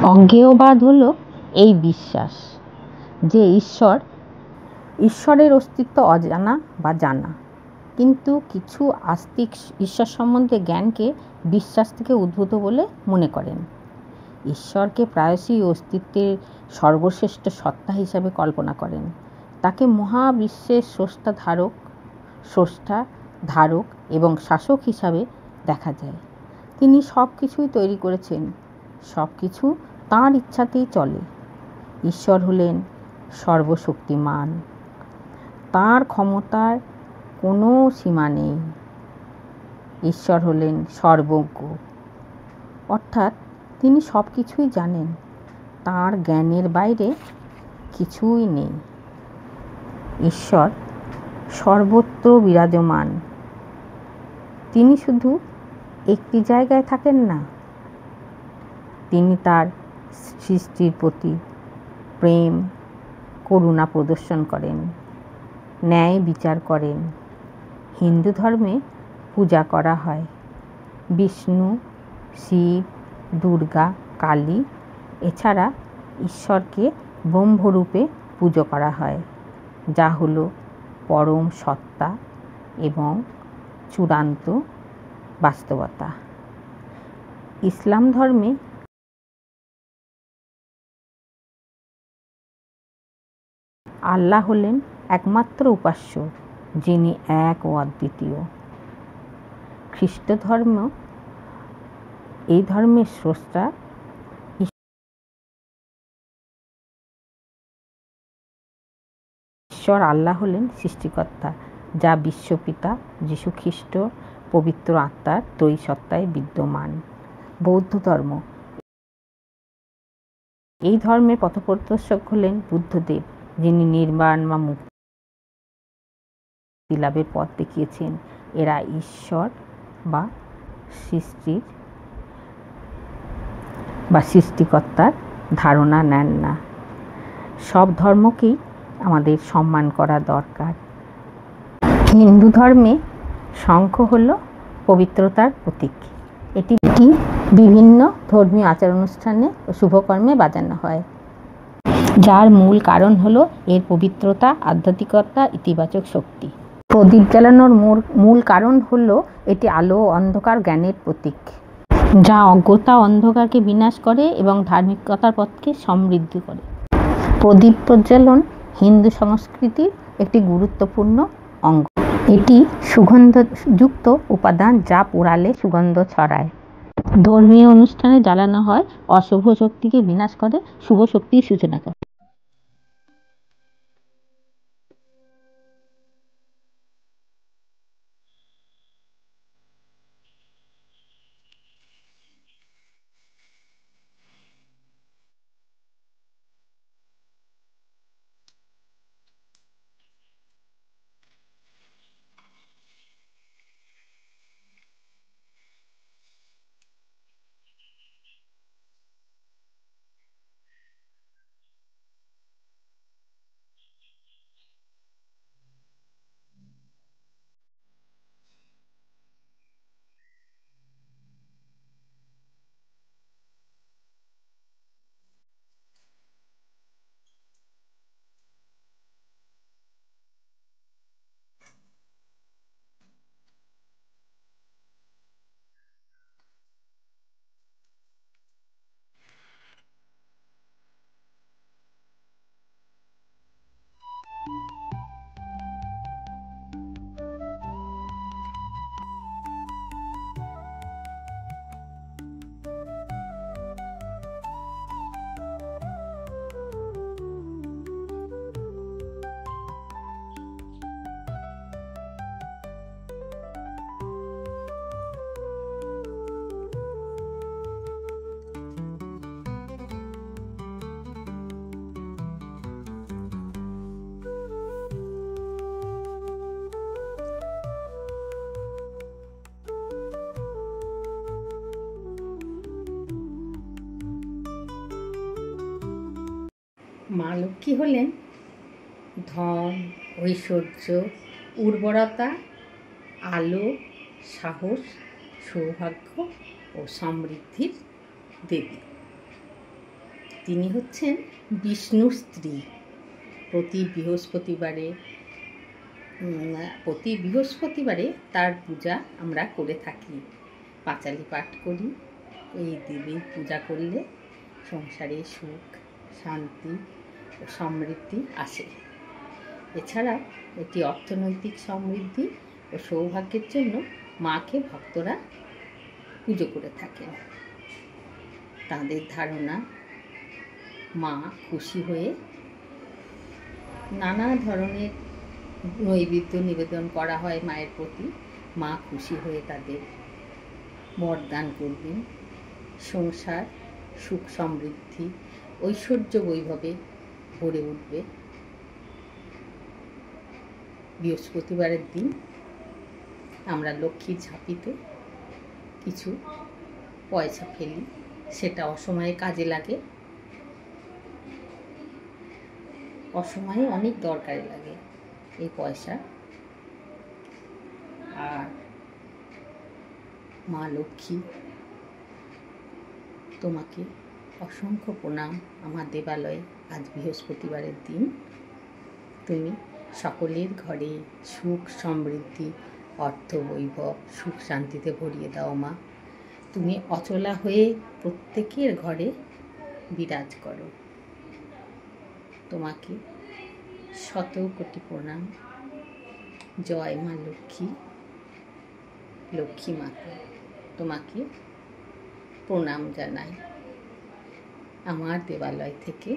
অজ্ঞেয়বাদ হলো এই বিশ্বাস যে ঈশ্বরের অস্তিত্ব অজানা বা জানা, কিন্তু কিছু আস্তিক ঈশ্বর সম্বন্ধে জ্ঞানকে বিশ্বাস থেকে উদ্ভূত বলে মনে করেন। ঈশ্বরকে প্রায়শই অস্তিত্বের সর্বশ্রেষ্ঠ সত্তা হিসাবে কল্পনা করেন। তাকে মহাবিশ্বের স্রষ্টা, ধারক এবং শাসক হিসাবে দেখা যায়। তিনি সব কিছুই তৈরি করেছেন, সব কিছু তাঁর ইচ্ছাতেই চলে। ঈশ্বর হলেন সর্বশক্তিমান, তাঁর ক্ষমতার কোনো সীমা নেই। ঈশ্বর হলেন সর্বজ্ঞ, অর্থাৎ তিনি সব কিছুই জানেন, তাঁর জ্ঞানের বাইরে কিছুই নেই। ঈশ্বর সর্বত্র বিরাজমান, তিনি শুধু একটি জায়গায় থাকেন না। তিনি তার সৃষ্টির প্রতি প্রেম, করুণা প্রদর্শন করেন, ন্যায় বিচার করেন। হিন্দু ধর্মে পূজা করা হয় বিষ্ণু, শিব, দুর্গা, কালী। এছাড়া ঈশ্বরকে ব্রহ্মরূপে পুজো করা হয়, যা হলো পরম সত্তা এবং চূড়ান্ত বাস্তবতা। ইসলাম ধর্মে আল্লাহ হলেন একমাত্র উপাস্য, যিনি এক ও অদ্বিতীয়। খ্রিস্ট ধর্ম এই ধর্মের স্রষ্টা ঈশ্বর আল্লাহ হলেন সৃষ্টিকর্তা, যা বিশ্বপিতা যীশু খ্রিস্ট পবিত্র আত্মার ত্রয়ী সত্তায় বিদ্যমান। বৌদ্ধ ধর্ম এই ধর্মের পথপ্রদর্শক হলেন বুদ্ধদেব, যিনি নির্বাণ বা মুক্তি লাভের পথ দেখিয়েছেন। এরা ঈশ্বর বা সৃষ্টিকর্তার ধারণা নেন না। সব ধর্মকেই আমাদের সম্মান করা দরকার। হিন্দু ধর্মে শঙ্খ হল পবিত্রতার প্রতীক। এটি বিভিন্ন ধর্মীয় আচার অনুষ্ঠানে ও শুভকর্মে বাজানো হয়, যার মূল কারণ হলো এর পবিত্রতা, আধ্যাত্মিকতা, ইতিবাচক শক্তি। প্রদীপ জ্বালানোর মূল কারণ হলো এটি আলো ও অন্ধকার জ্ঞানের প্রতীক, যা অজ্ঞতা অন্ধকারকে বিনাশ করে এবং ধার্মিকতার পথকে সমৃদ্ধ করে। প্রদীপ প্রজ্বলন হিন্দু সংস্কৃতির একটি গুরুত্বপূর্ণ অঙ্গ। এটি সুগন্ধযুক্ত উপাদান, যা পোড়ালে সুগন্ধ ছড়ায়। ধর্মীয় অনুষ্ঠানে জ্বালানো হয় অশুভ শক্তিকে বিনাশ করে, শুভ শক্তির সূচনা করে। মা লক্ষ্মী হলেন ধন, ঐশ্বর্য, উর্বরতা, আলো, সাহস, সৌভাগ্য ও সমৃদ্ধির দেবী। তিনি হচ্ছেন বিষ্ণুর স্ত্রী। প্রতি বৃহস্পতিবারে তার পূজা আমরা করে থাকি, পাঁচালি পাঠ করি। এই দেবীর পূজা করলে সংসারে সুখ, শান্তি ও সমৃদ্ধি আসে। এছাড়া এটি অর্থনৈতিক সমৃদ্ধি ও সৌভাগ্যের জন্য মাকে ভক্তরা পুজো করে থাকেন। তাদের ধারণা, মা খুশি হয়ে নানা ধরনের নৈবেদ্য নিবেদন করা হয় মায়ের প্রতি। মা খুশি হয়ে তাদের বরদান করবেন, সংসার সুখ সমৃদ্ধি ঐশ্বর্য বৈভবে ভরে উঠবে। বৃহস্পতিবারের দিন আমরা লক্ষ্মীর ঝাঁপিতে কিছু পয়সা ফেলি, সেটা অসময়ে কাজে লাগে, অসময়ে অনেক দরকারে লাগে এই পয়সা। আর মা লক্ষ্মী, তোমাকে অসংখ্য প্রণাম আমার দেবালয়ে আজ বৃহস্পতিবারের দিন। তুমি সকলের ঘরে সুখ সমৃদ্ধি, অর্থ বৈভব, সুখ শান্তিতে ভরিয়ে দাও মা। তুমি অচলা হয়ে প্রত্যেকের ঘরে বিরাজ করো। তোমাকে শত কোটি প্রণাম। জয় মা লক্ষ্মী, লক্ষ্মী মাতা, তোমাকে প্রণাম জানাই আমার দেবালয় থেকে।